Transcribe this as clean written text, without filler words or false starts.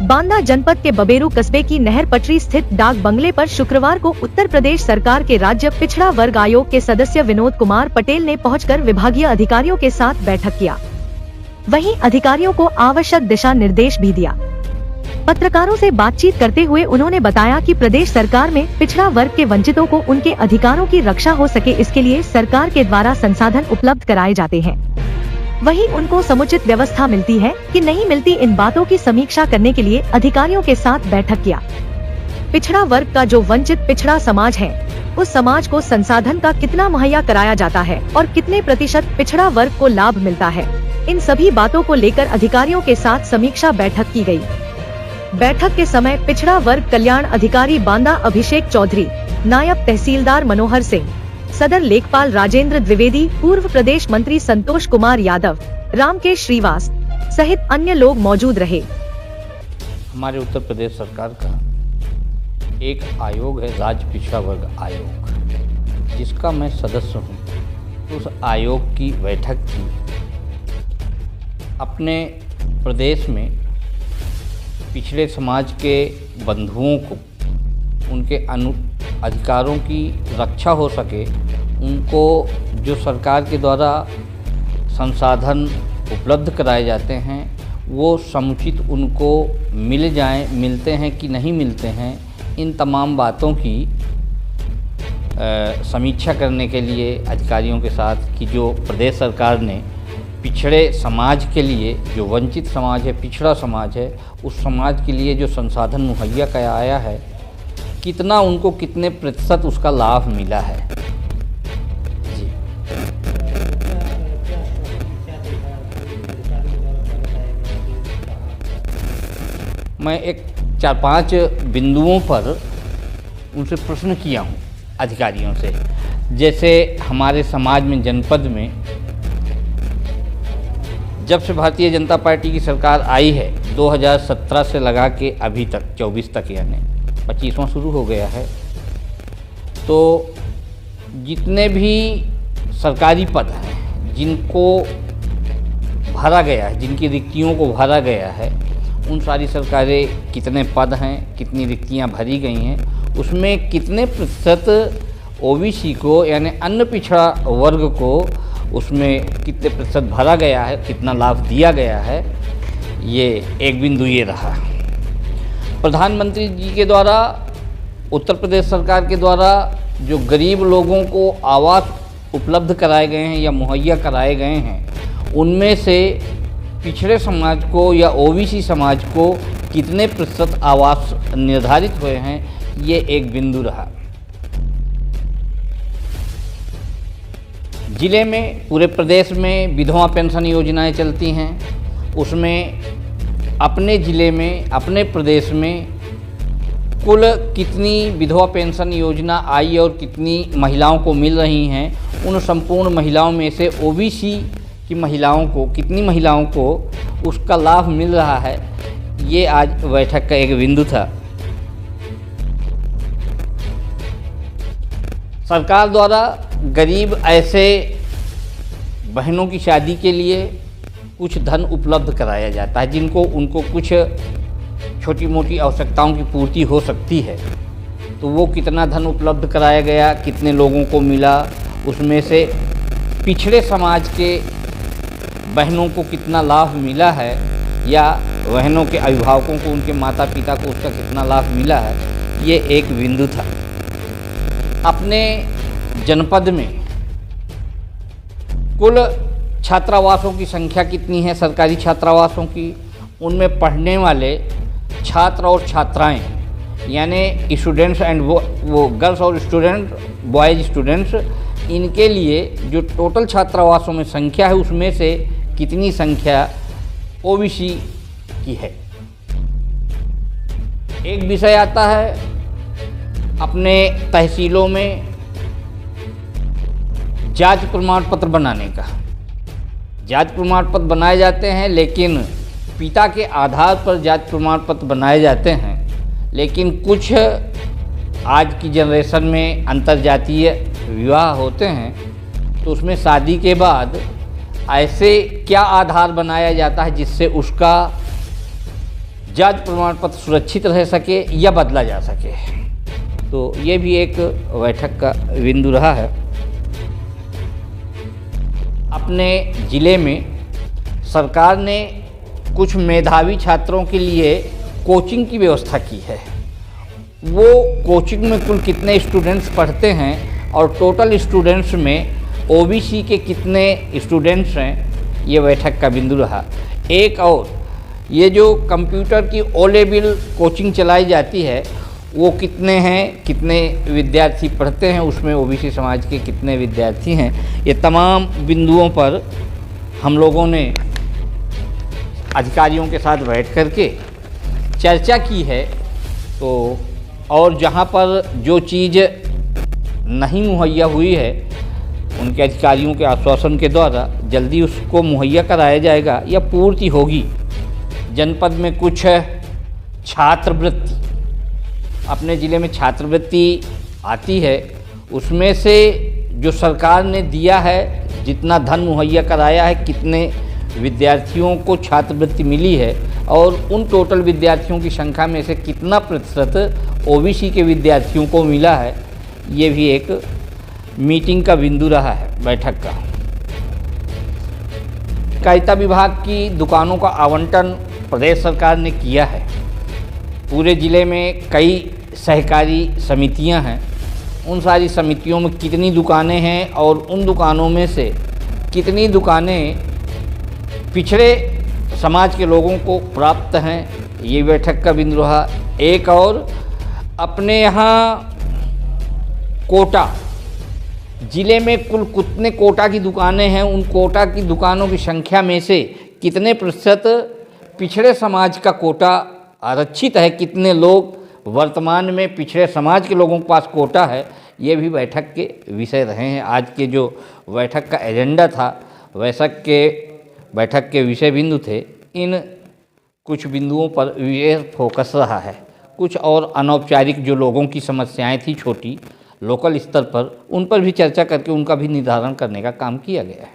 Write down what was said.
बांदा जनपद के बबेरू कस्बे की नहर पटरी स्थित डाक बंगले पर शुक्रवार को उत्तर प्रदेश सरकार के राज्य पिछड़ा वर्ग आयोग के सदस्य विनोद कुमार पटेल ने पहुंचकर विभागीय अधिकारियों के साथ बैठक किया। वहीं अधिकारियों को आवश्यक दिशा निर्देश भी दिया। पत्रकारों से बातचीत करते हुए उन्होंने बताया कि प्रदेश सरकार में पिछड़ा वर्ग के वंचितों को उनके अधिकारों की रक्षा हो सके, इसके लिए सरकार के द्वारा संसाधन उपलब्ध कराए जाते हैं। वहीं उनको समुचित व्यवस्था मिलती है कि नहीं मिलती, इन बातों की समीक्षा करने के लिए अधिकारियों के साथ बैठक किया। पिछड़ा वर्ग का जो वंचित पिछड़ा समाज है, उस समाज को संसाधन का कितना मुहैया कराया जाता है और कितने प्रतिशत पिछड़ा वर्ग को लाभ मिलता है, इन सभी बातों को लेकर अधिकारियों के साथ समीक्षा बैठक की गई। बैठक के समय पिछड़ा वर्ग कल्याण अधिकारी बांदा अभिषेक चौधरी, नायब तहसीलदार मनोहर सिंह, सदर लेखपाल राजेंद्र द्विवेदी, पूर्व प्रदेश मंत्री संतोष कुमार यादव, रामकेश श्रीवास सहित अन्य लोग मौजूद रहे। हमारे उत्तर प्रदेश सरकार का एक आयोग है, राज्य पिछड़ा वर्ग आयोग, जिसका मैं सदस्य हूँ। उस आयोग की बैठक थी। अपने प्रदेश में पिछड़े समाज के बंधुओं को उनके अधिकारों की रक्षा हो सके, उनको जो सरकार के द्वारा संसाधन उपलब्ध कराए जाते हैं वो समुचित उनको मिलते हैं कि नहीं मिलते हैं, इन तमाम बातों की समीक्षा करने के लिए अधिकारियों के साथ कि जो प्रदेश सरकार ने पिछड़े समाज के लिए, जो वंचित समाज है, पिछड़ा समाज है, उस समाज के लिए जो संसाधन मुहैया कराया है, कितना उनको कितने प्रतिशत उसका लाभ मिला है। जी। मैं एक 4-5 बिंदुओं पर उनसे प्रश्न किया हूँ अधिकारियों से। जैसे हमारे समाज में, जनपद में जब से भारतीय जनता पार्टी की सरकार आई है, 2017 से लगा के अभी तक 24 तक, यानी 25वां शुरू हो गया है, तो जितने भी सरकारी पद हैं जिनको भरा गया है, जिनकी रिक्तियों को भरा गया है, उन सारी सरकारें कितने पद हैं, कितनी रिक्तियां भरी गई हैं, उसमें कितने प्रतिशत ओबीसी को यानी अन्य पिछड़ा वर्ग को उसमें कितने प्रतिशत भरा गया है, कितना लाभ दिया गया है, ये एक बिंदु ये रहा। प्रधानमंत्री जी के द्वारा, उत्तर प्रदेश सरकार के द्वारा जो गरीब लोगों को आवास उपलब्ध कराए गए हैं या मुहैया कराए गए हैं, उनमें से पिछड़े समाज को या ओबीसी समाज को कितने प्रतिशत आवास निर्धारित हुए हैं, ये एक बिंदु रहा। जिले में, पूरे प्रदेश में विधवा पेंशन योजनाएं चलती हैं, उसमें अपने ज़िले में, अपने प्रदेश में कुल कितनी विधवा पेंशन योजना आई और कितनी महिलाओं को मिल रही हैं, उन संपूर्ण महिलाओं में से ओबीसी की महिलाओं को, कितनी महिलाओं को उसका लाभ मिल रहा है, ये आज बैठक का एक बिंदु था। सरकार द्वारा गरीब ऐसे बहनों की शादी के लिए कुछ धन उपलब्ध कराया जाता है, जिनको उनको कुछ छोटी मोटी आवश्यकताओं की पूर्ति हो सकती है, तो वो कितना धन उपलब्ध कराया गया, कितने लोगों को मिला, उसमें से पिछड़े समाज के बहनों को कितना लाभ मिला है या बहनों के अभिभावकों को, उनके माता पिता को उसका कितना लाभ मिला है, ये एक बिंदु था। अपने जनपद में कुल छात्रावासों की संख्या कितनी है, सरकारी छात्रावासों की, उनमें पढ़ने वाले छात्र और छात्राएं यानी स्टूडेंट्स एंड वो गर्ल्स और स्टूडेंट, बॉयज स्टूडेंट्स, इनके लिए जो टोटल छात्रावासों में संख्या है, उसमें से कितनी संख्या ओबीसी की है। एक विषय आता है अपने तहसीलों में जाति प्रमाण पत्र बनाने का। जाति प्रमाण पत्र बनाए जाते हैं, लेकिन पिता के आधार पर जाति प्रमाण पत्र बनाए जाते हैं, लेकिन कुछ आज की जनरेशन में अंतर्जातीय विवाह होते हैं, तो उसमें शादी के बाद ऐसे क्या आधार बनाया जाता है जिससे उसका जाति प्रमाण पत्र सुरक्षित रह सके या बदला जा सके। तो ये भी एक बैठक का बिंदु रहा है। अपने ज़िले में सरकार ने कुछ मेधावी छात्रों के लिए कोचिंग की व्यवस्था की है। वो कोचिंग में कुल कितने स्टूडेंट्स पढ़ते हैं और टोटल स्टूडेंट्स में ओबीसी के कितने स्टूडेंट्स हैं, ये बैठक का बिंदु रहा। एक और ये जो कंप्यूटर की ओ लेवल कोचिंग चलाई जाती है वो कितने हैं, कितने विद्यार्थी पढ़ते हैं, उसमें ओबीसी समाज के कितने विद्यार्थी हैं, ये तमाम बिंदुओं पर हम लोगों ने अधिकारियों के साथ बैठ कर के चर्चा की है। तो और जहाँ पर जो चीज़ नहीं मुहैया हुई है उनके अधिकारियों के आश्वासन के द्वारा जल्दी उसको मुहैया कराया जाएगा या पूर्ति होगी। जनपद में कुछ छात्रवृत्ति, अपने ज़िले में छात्रवृत्ति आती है, उसमें से जो सरकार ने दिया है, जितना धन मुहैया कराया है, कितने विद्यार्थियों को छात्रवृत्ति मिली है और उन टोटल विद्यार्थियों की संख्या में से कितना प्रतिशत ओबीसी के विद्यार्थियों को मिला है, ये भी एक मीटिंग का बिंदु रहा है बैठक का। कायता विभाग की दुकानों का आवंटन प्रदेश सरकार ने किया है। पूरे ज़िले में कई सहकारी समितियां हैं, उन सारी समितियों में कितनी दुकानें हैं और उन दुकानों में से कितनी दुकानें पिछड़े समाज के लोगों को प्राप्त हैं, ये बैठक का बिंदु रहा। एक और अपने यहाँ कोटा, ज़िले में कुल कितने कोटा की दुकानें हैं, उन कोटा की दुकानों की संख्या में से कितने प्रतिशत पिछड़े समाज का कोटा आरक्षित है, कितने लोग वर्तमान में पिछड़े समाज के लोगों के पास कोटा है, ये भी बैठक के विषय रहे हैं। आज के जो बैठक का एजेंडा था, बैठक के विषय बिंदु थे, इन कुछ बिंदुओं पर विशेष फोकस रहा है। कुछ और अनौपचारिक जो लोगों की समस्याएं थी छोटी लोकल स्तर पर, उन पर भी चर्चा करके उनका भी निर्धारण करने का काम किया गया है।